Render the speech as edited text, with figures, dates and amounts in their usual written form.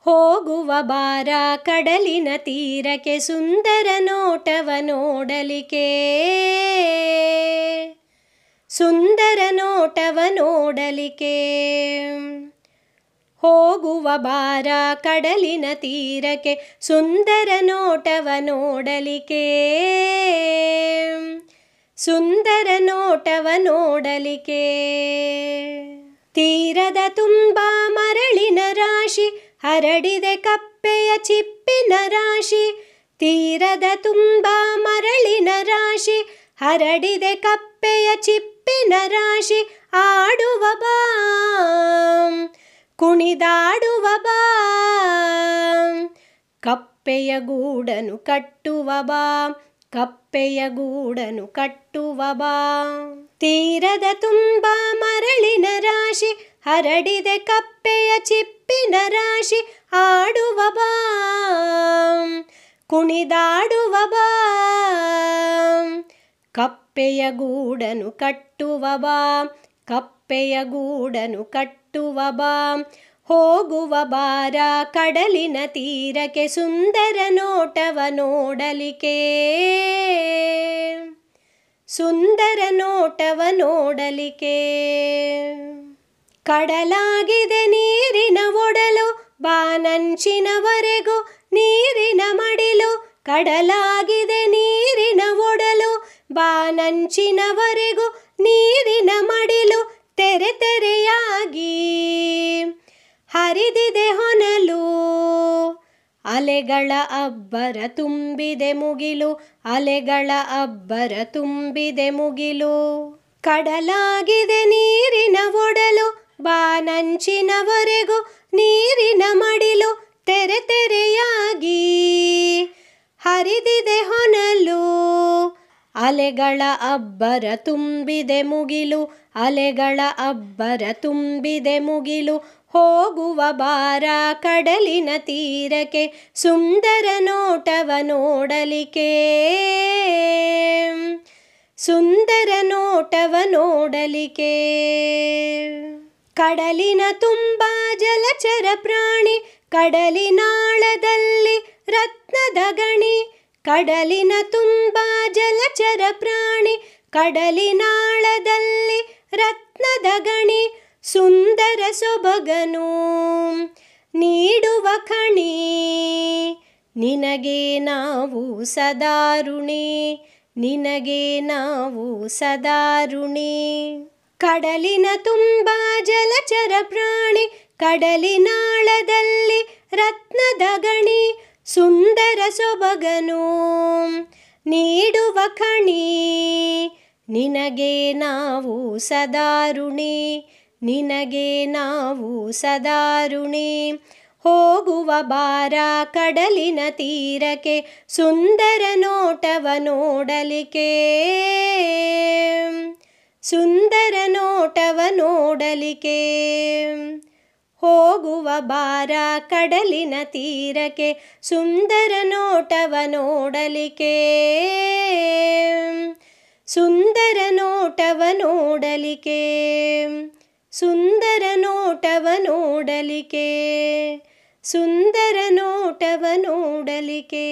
ಹೋಗುವ ಬಾರ ಕಡಲಿನ ತೀರಕ್ಕೆ ಸುಂದರ ನೋಟವ ನೋಡಲಿಕ್ಕೆ, ಸುಂದರ ನೋಟವ ನೋಡಲಿಕ್ಕೆ. ಹೋಗುವ ಬಾರ ಕಡಲಿನ ತೀರಕ್ಕೆ ಸುಂದರ ನೋಟವ ನೋಡಲಿಕ್ಕೆ, ಸುಂದರ ನೋಟವ ನೋಡಲಿಕ್ಕೆ. ತೀರದ ತುಂಬ ಮರಳಿನ ರಾಶಿ ಹರಡಿದೆ ಕಪ್ಪೆಯ ಚಿಪ್ಪಿನ ರಾಶಿ, ತೀರದ ತುಂಬ ಮರಳಿನ ರಾಶಿ ಹರಡಿದೆ ಕಪ್ಪೆಯ ಚಿಪ್ಪಿನ ರಾಶಿ. ಆಡುವ ಬಾ ಕುಣಿದಾಡುವ ಬಾ, ಕಪ್ಪೆಯ ಗೂಡನು ಕಟ್ಟುವ ಬಾ, ಕಪ್ಪೆಯ ಗೂಡನು ಕಟ್ಟುವ ಬಾ. ತೀರದ ತುಂಬ ಮರಳಿನ ರಾಶಿ ಹರಡಿದೆ ಕಪ್ಪೆಯ ಚಿಪ್ಪಿನ ರಾಶಿ. ಆಡುವ ಬಾ ಕುಣಿದಾಡುವ ಬಾ, ಕಪ್ಪೆಯ ಗೂಡನು ಕಟ್ಟುವ ಬಾ, ಕಪ್ಪೆಯ ಗೂಡನು ಕಟ್ಟುವ ಬಾ. ಹೋಗುವ ಬಾರ ಕಡಲಿನ ತೀರಕ್ಕೆ ಸುಂದರ ನೋಟವ ನೋಡಲಿಕ್ಕೆ, ಸುಂದರ ನೋಟವ ನೋಡಲಿಕ್ಕೆ. ಕಡಲಾಗಿದೆ ನೀರಿನ ಒಡಲು ಬಾನಂಚಿನವರೆಗೂ ನೀರಿನ ಮಡಿಲು, ಕಡಲಾಗಿದೆ ನೀರಿನ ಒಡಲು ಬಾನಂಚಿನವರೆಗೂ ನೀರಿನ ಮಡಿಲು. ತೆರೆ ತೆರೆಯಾಗಿ ಹರಿದಿದೆ ಹೊನಲು, ಅಲೆಗಳ ಅಬ್ಬರ ತುಂಬಿದೆ ಮುಗಿಲು, ಅಲೆಗಳ ಅಬ್ಬರ ತುಂಬಿದೆ ಮುಗಿಲು. ಕಡಲಾಗಿದೆ ನೀರಿನ ಒಡಲು ಬಾನಂಚಿನವರೆಗೂ ನೀರಿನ ಮಡಿಲು. ತೆರೆ ತೆರೆಯಾಗಿ ಹರಿದಿದೆ ಹೊನಲು, ಅಲೆಗಳ ಅಬ್ಬರ ತುಂಬಿದೆ ಮುಗಿಲು, ಅಲೆಗಳ ಅಬ್ಬರ ತುಂಬಿದೆ ಮುಗಿಲು. ಹೋಗುವ ಬಾರ ಕಡಲಿನ ತೀರಕ್ಕೆ ಸುಂದರ ನೋಟವ ನೋಡಲಿಕ್ಕೆ, ಸುಂದರ ನೋಟವ ನೋಡಲಿಕ್ಕೆ. ಕಡಲಿನ ತುಂಬ ಜಲಚರ ಪ್ರಾಣಿ ಕಡಲಿನಾಳದಲ್ಲಿ ರತ್ನದ ಗಣಿ, ಕಡಲಿನ ತುಂಬ ಜಲಚರ ಪ್ರಾಣಿ ಕಡಲಿನಾಳದಲ್ಲಿ ರತ್ನದ ಗಣಿ. ಸುಂದರ ಸೊಬಗನು ನೀಡುವ ಖಣಿ, ನಿನಗೆ ನಾವು ಸದಾ ಋಣಿ, ನಿನಗೆ ನಾವು ಸದಾ ಋಣಿ. ಕಡಲಿನ ತುಂಬ ಜಲಚರ ಪ್ರಾಣಿ ಕಡಲಿನಾಳದಲ್ಲಿ ರತ್ನದ ಗಣಿ. ಸುಂದರ ಸೊಬಗನು ನೀಡುವ ಖಣಿ, ನಿನಗೆ ನಾವು ಸದಾ ಋಣಿ, ನಿನಗೆ ನಾವು ಸದಾ ಋಣಿ. ಹೋಗುವ ಬಾರ ಕಡಲಿನ ತೀರಕ್ಕೆ ಸುಂದರ ನೋಟವ ನೋಡಲಿಕ್ಕೆ, ಸುಂದರ ನೋಟವ ನೋಡಲಿಕ್ಕೆ. ಹೋಗುವ ಬಾರ ಕಡಲಿನ ತೀರಕ್ಕೆ ಸುಂದರ ನೋಟವ ನೋಡಲಿಕ್ಕೆ, ಸುಂದರ ನೋಟವ ನೋಡಲಿಕ್ಕೆ, ಸುಂದರ ನೋಟವ ನೋಡಲಿಕ್ಕೆ, ಸುಂದರ ನೋಟವ ನೋಡಲಿಕ್ಕೆ.